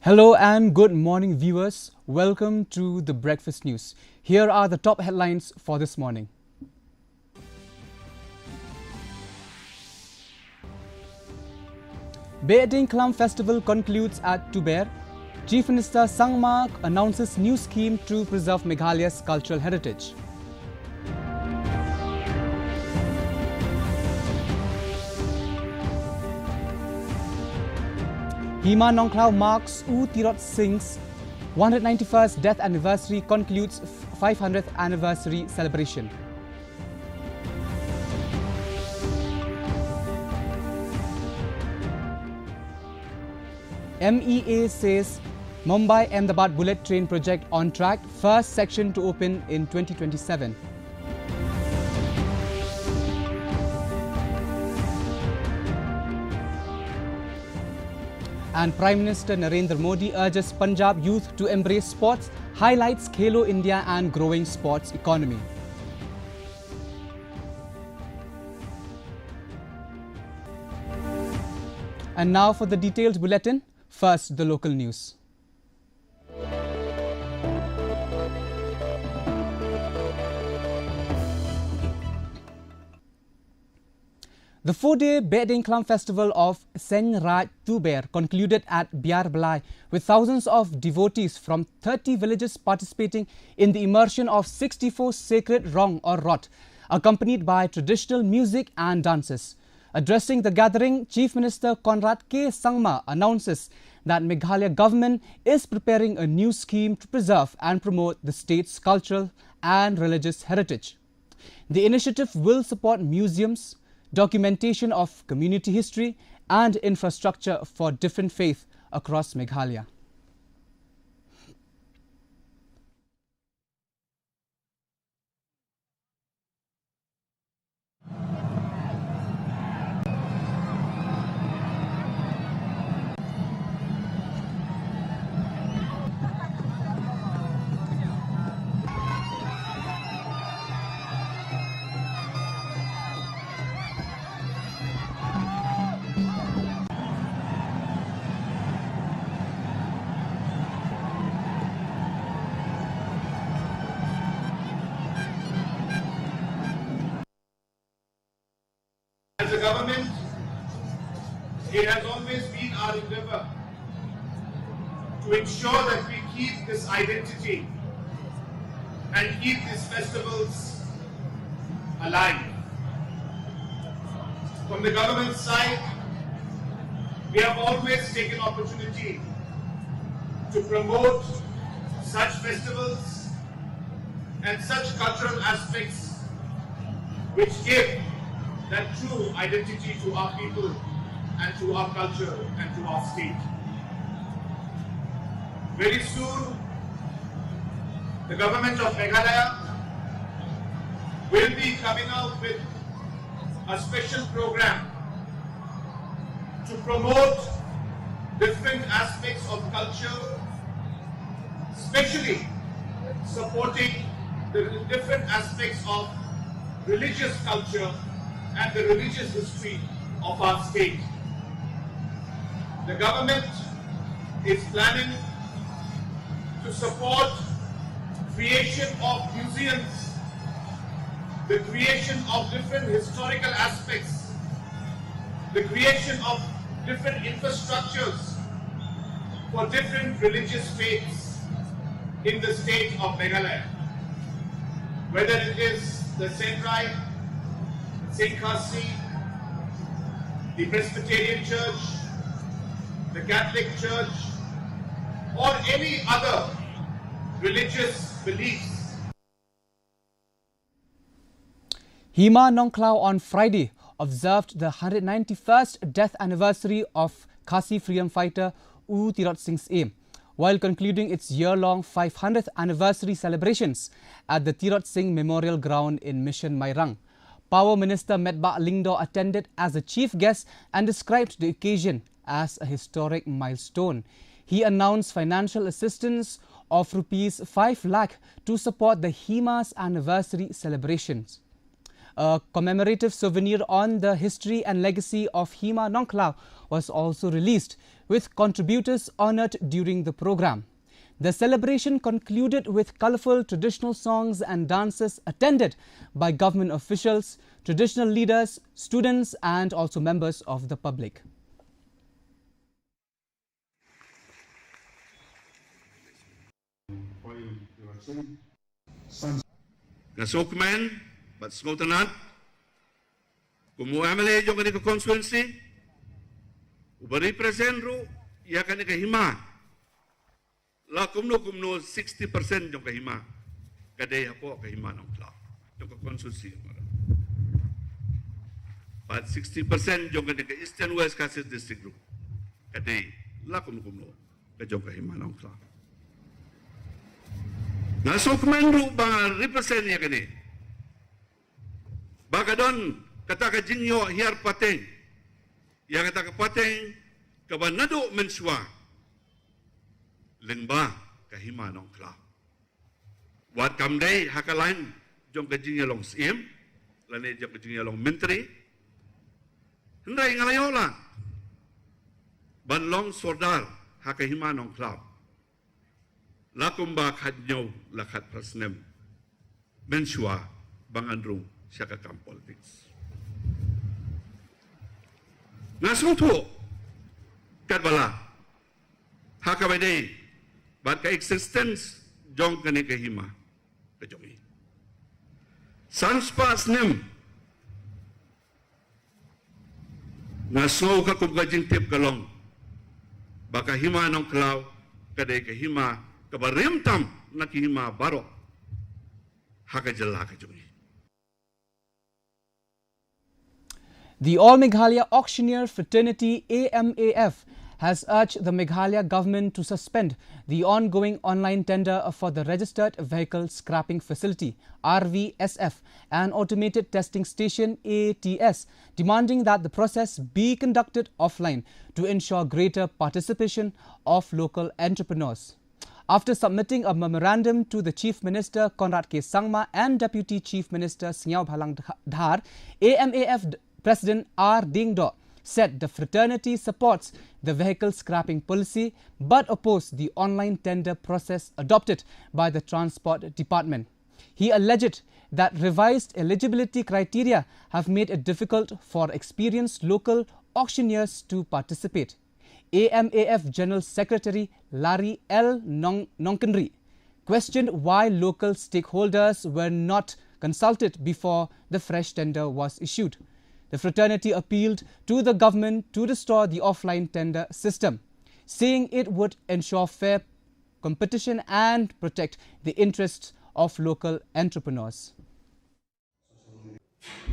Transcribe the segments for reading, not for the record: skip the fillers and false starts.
Hello and good morning, viewers. Welcome to the Breakfast News. Here are the top headlines for this morning. Beading Clam Festival concludes at Tuber. Chief Minister Sangma announces new scheme to preserve Meghalaya's cultural heritage. Hima Nongklao marks U Tirot Singh's 191st death anniversary, concludes 500th anniversary celebration. MEA says Mumbai-Ahmedabad bullet train project on track, first section to open in 2027. And Prime Minister Narendra Modi urges Punjab youth to embrace sports, highlights Khelo India and growing sports economy. And now for the detailed bulletin. First, the local news. The 4-day Beading Clam Festival of Seng Raj Tuber concluded at Biar Balai, with thousands of devotees from 30 villages participating in the immersion of 64 sacred rong or rot, accompanied by traditional music and dances. Addressing the gathering, Chief Minister Conrad K. Sangma announces that Meghalaya government is preparing a new scheme to preserve and promote the state's cultural and religious heritage. The initiative will support museums, documentation of community history and infrastructure for different faiths across Meghalaya. As a government, it has always been our endeavor to ensure that we keep this identity and keep these festivals alive. From the government side, we have always taken opportunity to promote such festivals and such cultural aspects which give that true identity to our people and to our culture and to our state. Very soon, the government of Meghalaya will be coming out with a special program to promote different aspects of culture, especially supporting the different aspects of religious culture and the religious history of our state. The government is planning to support creation of museums, the creation of different historical aspects, the creation of different infrastructures for different religious faiths in the state of Meghalaya. Whether it is the Senrai, Sinkhasi, the Presbyterian Church, the Catholic Church, or any other religious beliefs. Hima Nongklao on Friday observed the 191st death anniversary of Khasi freedom fighter U Tirot Singh's aim, while concluding its year-long 500th anniversary celebrations at the Tirot Singh Memorial Ground in Mission Mairang. Power Minister Medbah Lingdo attended as a chief guest and described the occasion as a historic milestone. He announced financial assistance of Rs 5 lakh to support the Hima's anniversary celebrations. A commemorative souvenir on the history and legacy of Hima Nongklau was also released, with contributors honoured during the program. The celebration concluded with colourful traditional songs and dances attended by government officials, traditional leaders, students and also members of the public. Nasokman, but Smotanat, Kumuamale, Joganica constituency, Ubari presentru, Yakanika Hima, La Kumno 60% Jokahima, Kadea Po Kahima Nongklau, Joka constituency. But 60% Joganica Eastern West Cassis District Group, Kadea, La Kumno, Kajokahima Nongklau. Nasokman ru ba represent ya kini. Bagadon kata ka jinyo hiar pateng. Ya kata ka pateng ka banado menswa. Lengba ka Hima Nongklau. Wat kamdai hakalan jong ka jinyo long sim, lane jong ka jinyo long menteri. Hendai ngalayola. Banlong sordar haka Hima Nongklau. Lakumba kadnyaw lakat prasnem mensua bangandrung syakakam politics. Nasuto kadbala hakabade bat ka existence jong kani kahima kajongi. Sanspas nem naso ka kubgajing tip kalong baka Hima Nongklau kadai kahima kabarimtam nakihima barok hakajala kajungi. The All Meghalaya Auctioneer Fraternity AMAF has urged the Meghalaya government to suspend the ongoing online tender for the Registered Vehicle Scrapping Facility RVSF and Automated Testing Station ATS, demanding that the process be conducted offline to ensure greater participation of local entrepreneurs. After submitting a memorandum to the Chief Minister Conrad K. Sangma and Deputy Chief Minister Sngyaw Bhalang Dhar, AMAF President R. Dingdo said the fraternity supports the vehicle scrapping policy but opposed the online tender process adopted by the Transport Department. He alleged that revised eligibility criteria have made it difficult for experienced local auctioneers to participate. AMAF General Secretary Larry L. Nongkenri questioned why local stakeholders were not consulted before the fresh tender was issued. The fraternity appealed to the government to restore the offline tender system, saying it would ensure fair competition and protect the interests of local entrepreneurs.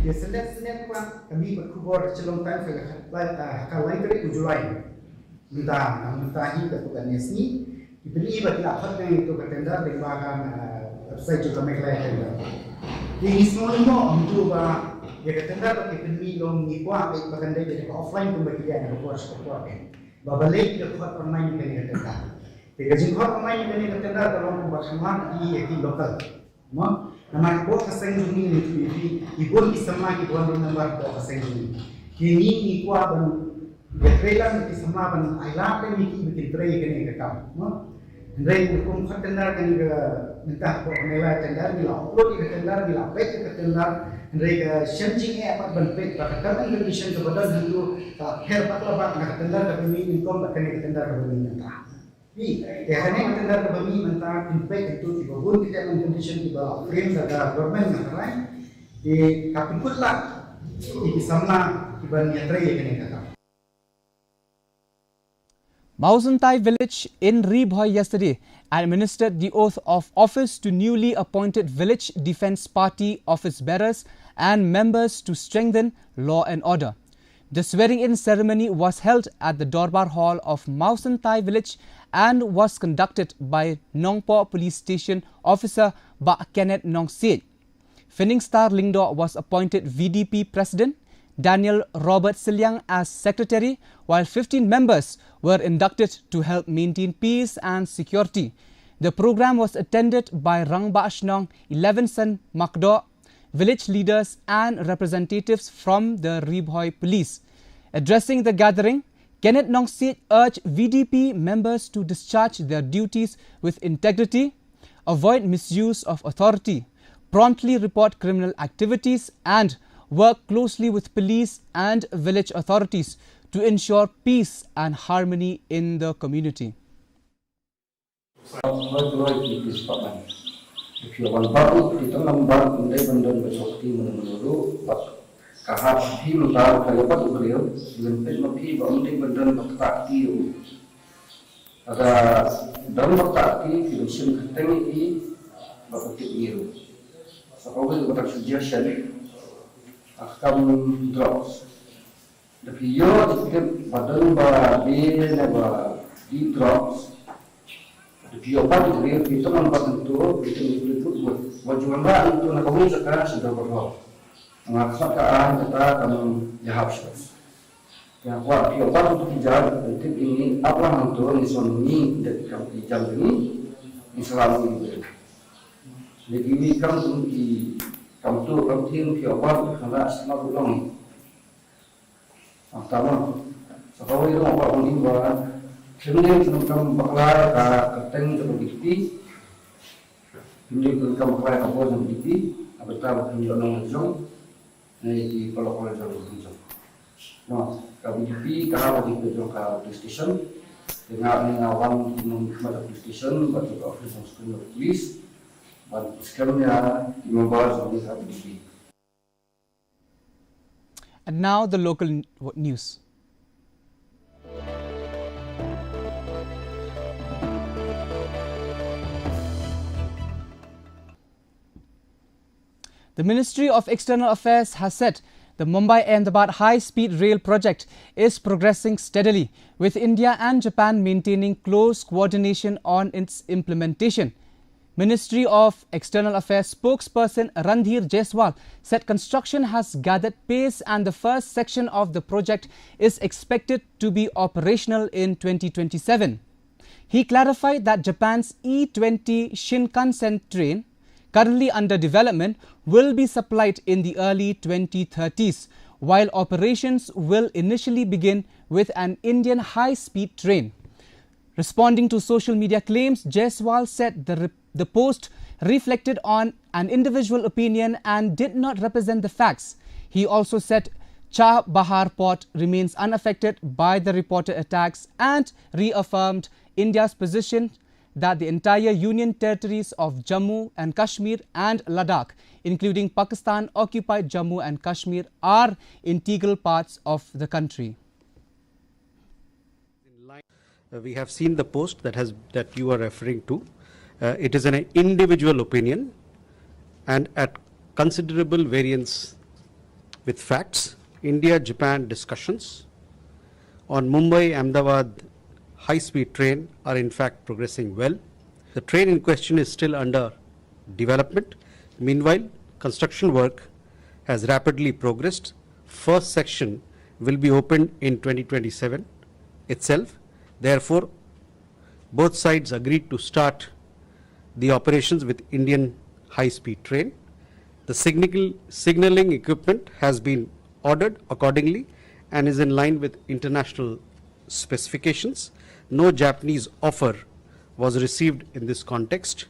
Kami berkubur celong time kalau Julai. Mentahi ketukan Nesni, dibeli bagi apa yang itu ketenda dengan website juga Meghalaya tender. Ini semua itu bah ya ketenda bagi penmi long ni kuah baik berkendai jadi offline kembali dia nak buat sekolah kan. Babalik dia buat online kini ketenda. Jika jingkot online kini ketenda dalam buat semua di lokal. Mo, nama buat kaseng ini ibu isma ibu nomor buat kaseng ini. Kini ni kuah Trailer di sama ban ailat ni bikin tray kini ke kam, no? Tray hukum tender kini ke minta ko nela tender bila upload ke tender bila pay ke tender, tray ke changing apa ban pay pada term condition ke badal dulu her patla ba nak tender ke bumi income kini ke tender ke bumi minta. Ni kini ke tender ke bumi minta pay itu di bawah kita condition di bawah frame ada government nak lain di kapikut lah di sama iban yang tray kini ke kam. Mausantai village in Ribhoy yesterday administered the oath of office to newly appointed Village Defence Party office bearers and members to strengthen law and order. The swearing-in ceremony was held at the Dorbar Hall of Mausantai village and was conducted by Nongpo Police Station Officer Ba Kenneth Nongsid. Fening Star Lingdo was appointed VDP President, Daniel Robert Silyang as Secretary, while 15 members were inducted to help maintain peace and security. The program was attended by Rangba Ashnong 11 San Makdo, village leaders and representatives from the Ribhoi police. Addressing the gathering, Kenneth Nongsit urged VDP members to discharge their duties with integrity, avoid misuse of authority, promptly report criminal activities and work closely with police and village authorities to ensure peace and harmony in the community. The video is badan ba dia ba deep drops. The video part is real. Itu nampak itu wajuan ba itu nak kami sekarang sudah berlalu. Mengatakan kita akan jawab sih. Yang kuat video part itu dijawab nanti ini apa hantu ini suami dari kami jam ini Islam ini. Jadi ini kami tu kami video part karena semua belum. Pertama, sekarang itu apa ini bahwa kemudian tentang bakal keteng seperti kemudian tentang bakal apa seperti apa tahu kemudian nongkrong di kalau nongkrong. Nah, KBP kalau di police station dengan awan menghadap police station bagi office of police, dan sekarangnya membahas tentang KBP. And now the local news. The Ministry of External Affairs has said the Mumbai-Ahmedabad high-speed rail project is progressing steadily, with India and Japan maintaining close coordination on its implementation. Ministry of External Affairs spokesperson Randhir Jaiswal said construction has gathered pace and the first section of the project is expected to be operational in 2027. He clarified that Japan's E20 Shinkansen train, currently under development, will be supplied in the early 2030s, while operations will initially begin with an Indian high-speed train. Responding to social media claims, Jaiswal said the post reflected on an individual opinion and did not represent the facts. He also said Chah Bahar port remains unaffected by the reported attacks and reaffirmed India's position that the entire Union territories of Jammu and Kashmir and Ladakh, including Pakistan-occupied Jammu and Kashmir, are integral parts of the country. We have seen the post that you are referring to. It is an individual opinion and at considerable variance with facts. India-Japan discussions on Mumbai-Ahmedabad high-speed train are in fact progressing well. The train in question is still under development. Meanwhile, construction work has rapidly progressed. First section will be opened in 2027 itself. Therefore, both sides agreed to start the operations with Indian high-speed train. The signaling equipment has been ordered accordingly and is in line with international specifications. No Japanese offer was received in this context.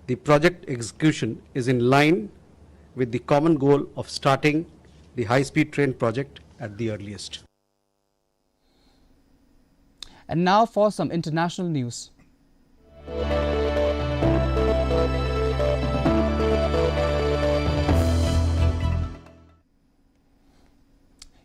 The project execution is in line with the common goal of starting the high-speed train project at the earliest. And now for some international news.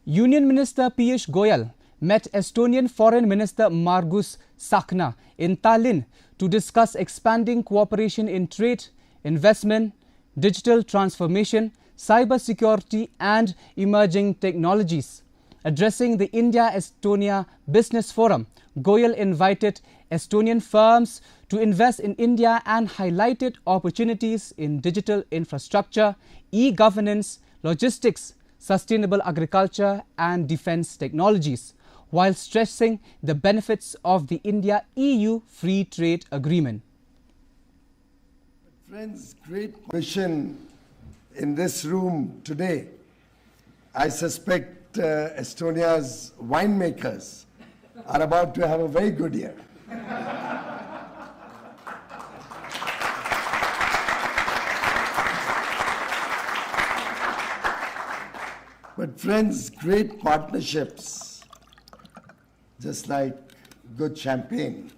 Union Minister Piyush Goyal met Estonian Foreign Minister Margus Tsahkna in Tallinn to discuss expanding cooperation in trade, investment, digital transformation, cyber security and emerging technologies. Addressing the India-Estonia Business Forum, Goyal invited Estonian firms to invest in India and highlighted opportunities in digital infrastructure, e-governance, logistics, sustainable agriculture and defense technologies, while stressing the benefits of the India-EU Free Trade Agreement. Friends, great question in this room today, I suspect Estonia's winemakers are about to have a very good year. But friends, great partnerships, just like good champagne,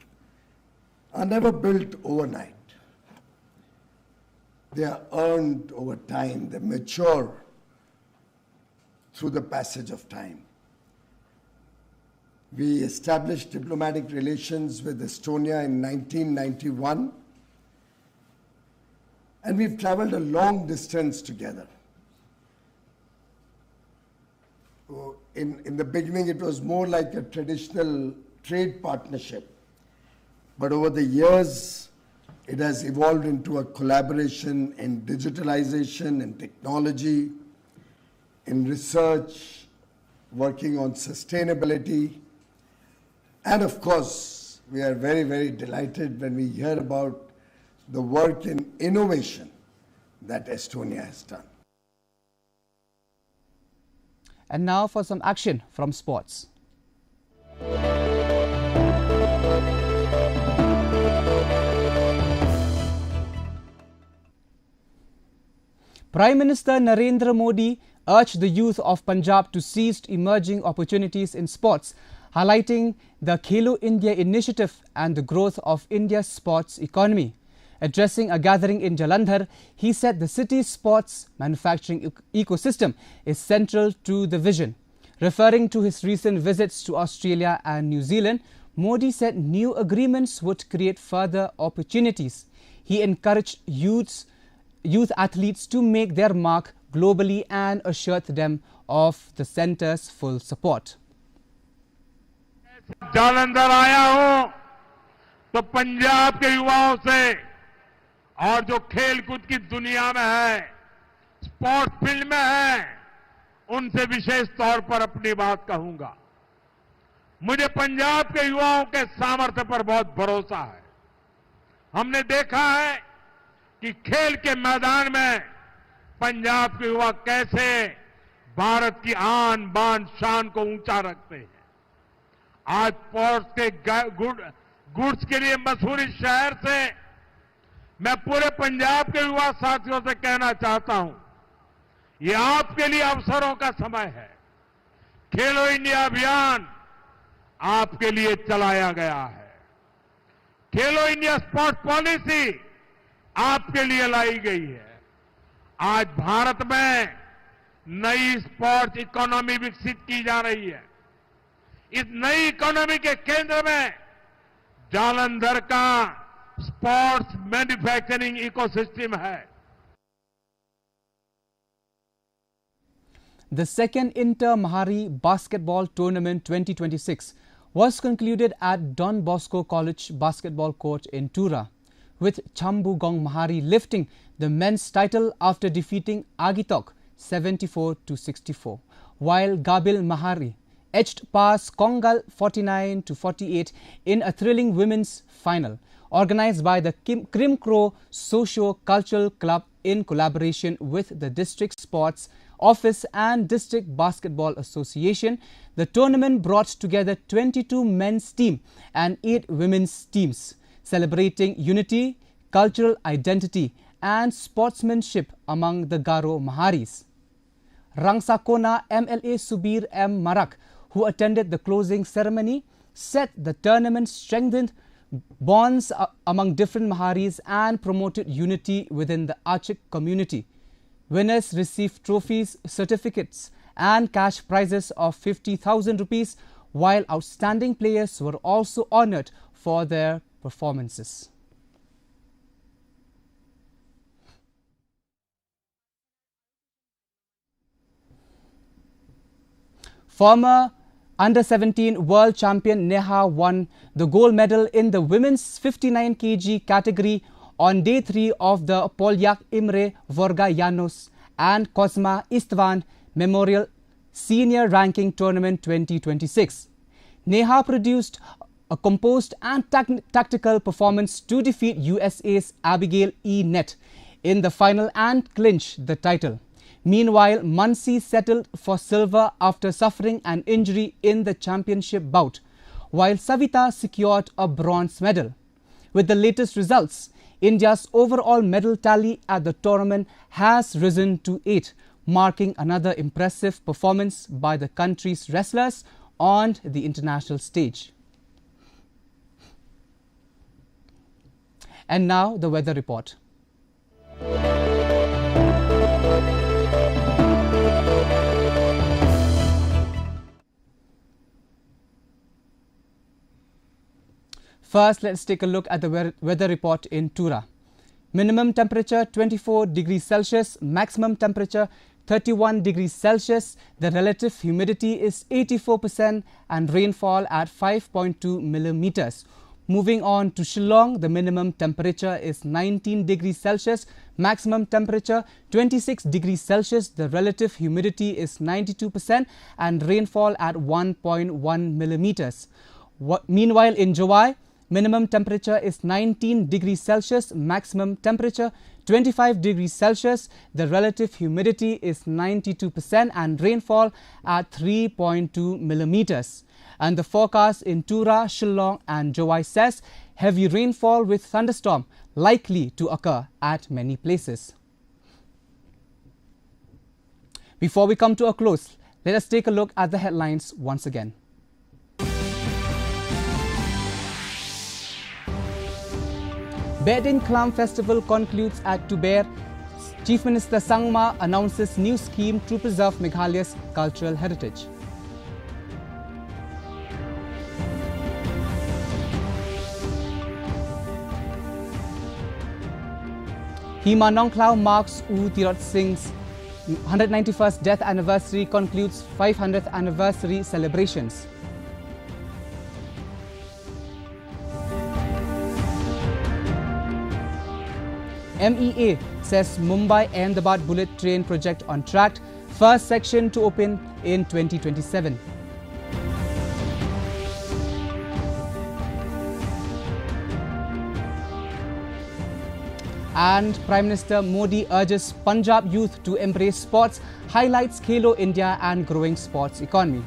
are never built overnight. They are earned over time. They mature through the passage of time. We established diplomatic relations with Estonia in 1991, and we've traveled a long distance together. In the beginning, it was more like a traditional trade partnership. But over the years, it has evolved into a collaboration in digitalization and technology, in research, working on sustainability. And of course, we are very, very delighted when we hear about the work in innovation that Estonia has done. And now for some action from sports. Prime Minister Narendra Modi urged the youth of Punjab to seize emerging opportunities in sports, highlighting the Khelo India initiative and the growth of India's sports economy. Addressing a gathering in Jalandhar, he said the city's sports manufacturing ecosystem is central to the vision. Referring to his recent visits to Australia and New Zealand, Modi said new agreements would create further opportunities. He encouraged youth athletes to make their mark globally and assured them of the centre's full support. Jalandhar आया हूं तो पंजाब के युवाओं से और जो खेलकूद की दुनिया में है, स्पोर्ट्स फील्ड में है, उनसे विशेष तौर पर अपनी बात कहूंगा। मुझे पंजाब के युवाओं के सामर्थ्य पर बहुत भरोसा है। हमने देखा है कि खेल के मैदान में पंजाब के युवा कैसे भारत की आन बान शान को ऊंचा रखते हैं। आज स्पोर्ट्स के गुड्स के लिए मशहूर इस शहर से मैं पूरे पंजाब के युवा साथियों से कहना चाहता हूं, ये आपके लिए अवसरों का समय है। खेलो इंडिया अभियान आपके लिए चलाया गया है। खेलो इंडिया स्पोर्ट्स पॉलिसी आपके लिए लाई गई है। आज भारत में नई स्पोर्ट्स इकोनॉमी विकसित की जा रही है। इस नई इकोनॉमी के केंद्र में जालंधर का स्पोर्ट्स मैन्युफैक्चरिंग इकोसिस्टम है। The second Inter-Mahari Basketball Tournament 2026 was concluded at Don Bosco College Basketball Court in Tura, with Chambugong Mahari lifting the men's title after defeating Agitok 74-64, while Gabil Mahari edged past Kongal 49-48 in a thrilling women's final, organized by the Krimkro Socio-Cultural Club in collaboration with the District Sports Office and District Basketball Association. The tournament brought together 22 men's teams and 8 women's teams, celebrating unity, cultural identity and sportsmanship among the Garo Maharis. Rangsakona MLA Subir M. Marak, who attended the closing ceremony, said the tournament strengthened bonds among different Maharis and promoted unity within the Achik community. Winners received trophies, certificates and cash prizes of 50,000 rupees, while outstanding players were also honoured for their performances. Former Under-17 world champion Neha won the gold medal in the women's 59 kg category on day 3 of the Polyak Imre Vorga and Cosma Istvan Memorial Senior Ranking Tournament 2026. Neha produced a composed and tactical performance to defeat USA's Abigail E. Net in the final and clinched the title. Meanwhile, Muncie settled for silver after suffering an injury in the championship bout, while Savita secured a bronze medal. With the latest results, India's overall medal tally at the tournament has risen to 8, marking another impressive performance by the country's wrestlers on the international stage. And now the weather report. First, let's take a look at the weather report in Tura. Minimum temperature 24 degrees Celsius, maximum temperature 31 degrees Celsius. The relative humidity is 84% and rainfall at 5.2 millimeters. Moving on to Shillong, the minimum temperature is 19 degrees Celsius, maximum temperature 26 degrees Celsius. The relative humidity is 92% and rainfall at 1.1 millimeters. Meanwhile, in Jowai, minimum temperature is 19 degrees Celsius, maximum temperature 25 degrees Celsius. The relative humidity is 92% and rainfall at 3.2 millimeters. And the forecast in Tura, Shillong and Jowai says heavy rainfall with thunderstorm likely to occur at many places. Before we come to a close, let us take a look at the headlines once again. Bedding Clam Festival concludes at Tuber. Chief Minister Sangma announces new scheme to preserve Meghalaya's cultural heritage. Hema Nongklau marks U Tirot Singh's 191st death anniversary, concludes 500th anniversary celebrations. MEA says Mumbai-Ahmedabad bullet train project on track, first section to open in 2027. And Prime Minister Modi urges Punjab youth to embrace sports, highlights Khelo India and growing sports economy.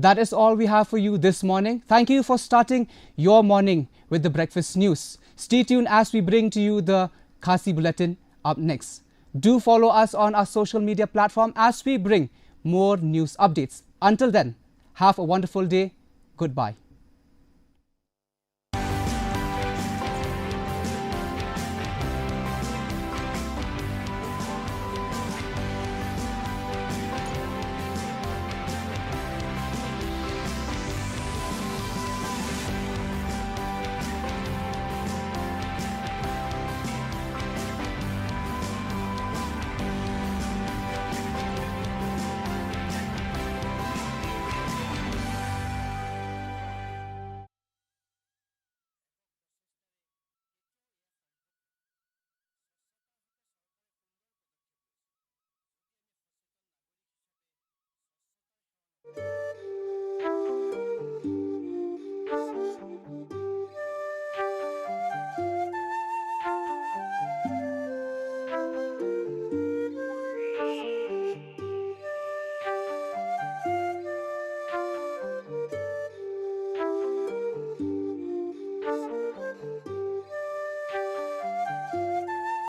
That is all we have for you this morning. Thank you for starting your morning with the breakfast news. Stay tuned as we bring to you the Khasi Bulletin up next. Do follow us on our social media platform as we bring more news updates. Until then, have a wonderful day. Goodbye.